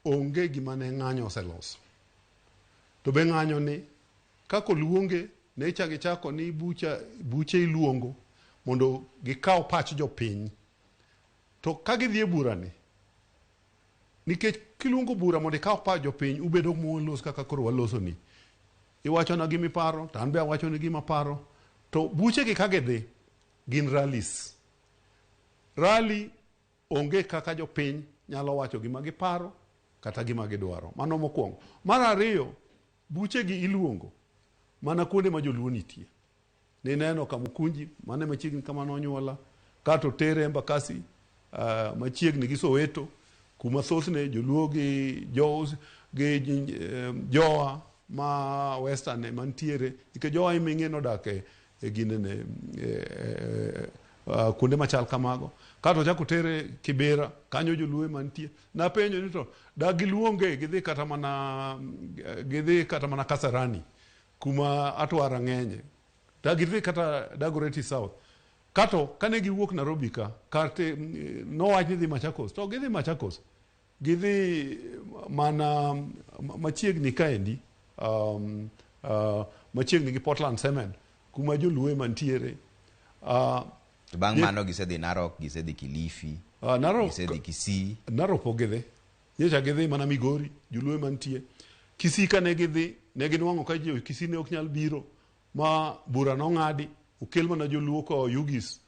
onge gimane ng'anyo oseloso. To be ng'anyo ni kako luonge ne chako ni buche iluongo mondo gikaw pach jopiny. To ka gidhi e bura ni, nikech kiluongo bura mondo ikaw pach jopiny, ubedo molos kaka koro waloso ni. Iwacho na gimi paro, to an be awacho ni gima paro. To buche gi ka gidhi gin rallies. Rally onge kaka jopiny nyalo wacho gima giparo kata gima gidwaro. Mano mokwongo. Mar ariyo, buche gi iluongo mana kuonde ma joluo nitie. Ni neno Kamukunji, mane machiegni kama nonyuola, kato tere Embakasi, machiegni gi Soweto, kuma thothne joluo gi Joa ma Western mantiere, ike Joa iming'e nodak e ginene kuonde machal kamago. Kato chako tere Kibera, kanyo joluo mantie. Na penjo ni to dagi luonge gidhi kata mana Kasarani, kuma atwara ng'enye. Dagidhi kata Dagoretti South. Kato kane giwuok Nairobi ka, karte no wach ni dhi Machakos. To gidhi Machakos. Gidhi mana machiegni kaendi, machiegni gi Portland Cement, kuma joluo mantiere. Bang' mano gisedhi Narok, gisedhi Kilifi, gisedhi Kisii. Narok ogidhi. Nyecha gidhi mana Migori, joluo mantie. Kisii ka ne gidhi, ne ginwang'o ka Kisii ne ok nyal biro, ma bura no ng'adi, okel mana joluo ko Yugis